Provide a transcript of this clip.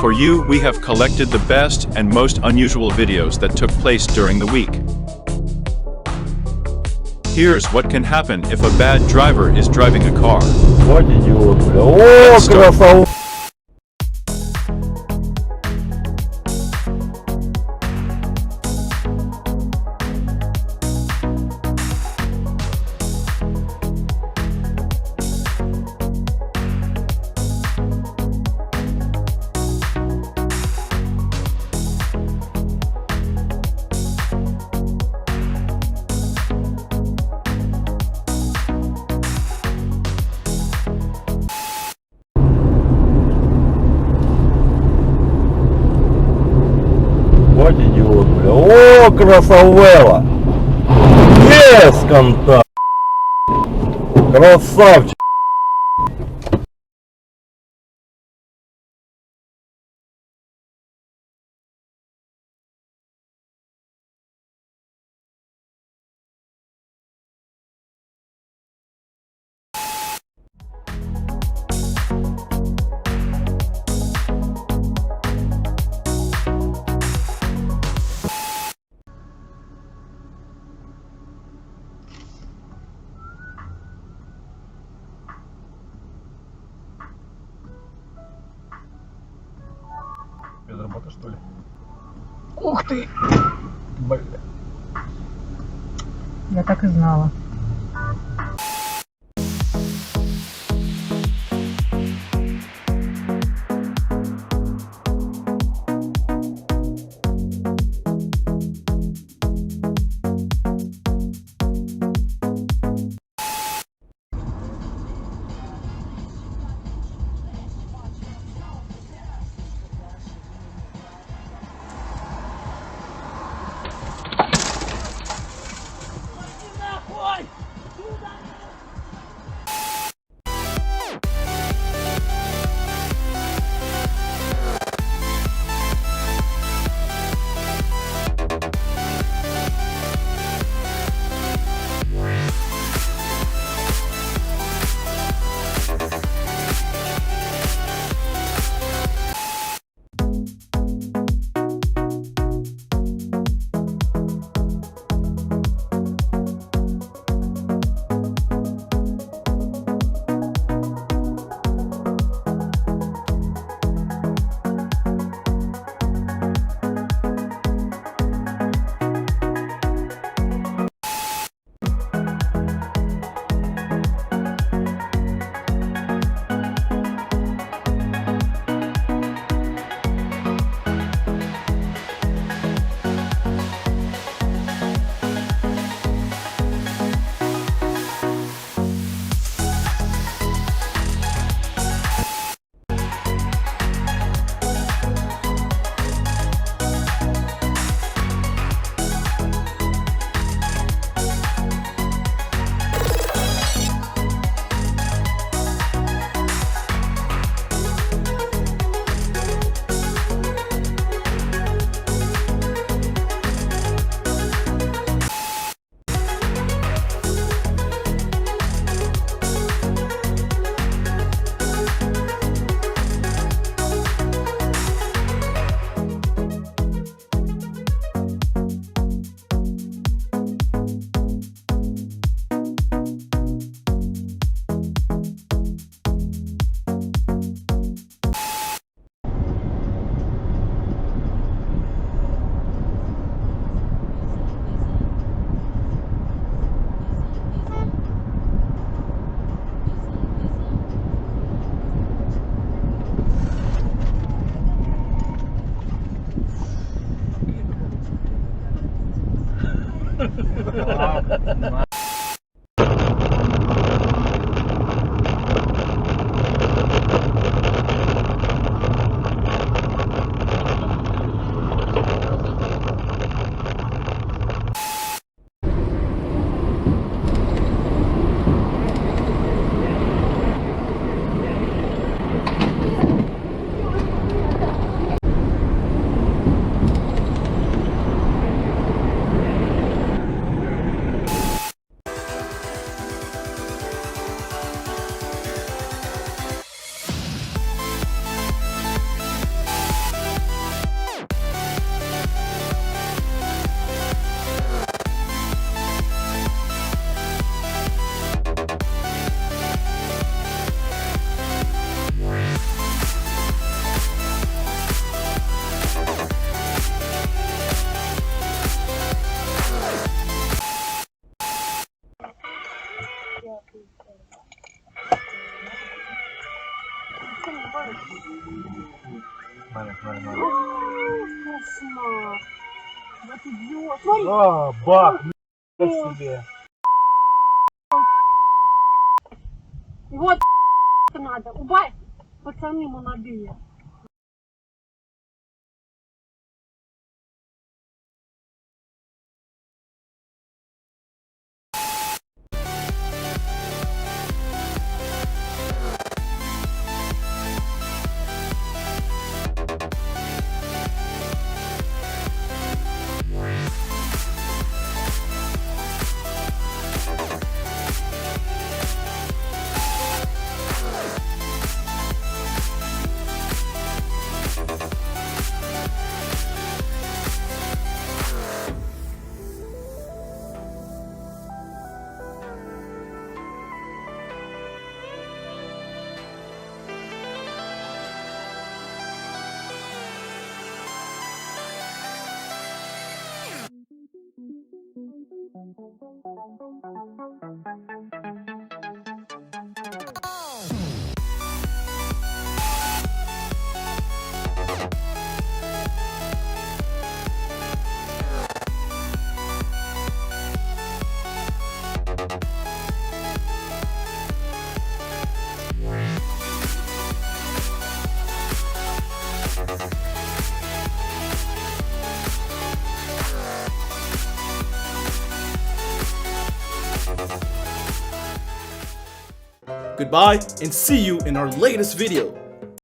For you, we have collected the best and most unusual videos that took place during the week. Here's what can happen if a bad driver is driving a car. Вот идиот, бля. О, красава! Вот идиот, бля. О, красавела! Yes, контакт! Красавчик! Без работы, что ли? Ух ты! Бля. Я так и знала. Смотри. Кошмар. Вот идиот. Смотри. А, бах, себе. Вот надо. Убавь, пацаны молодые. Goodbye and see you in our latest video.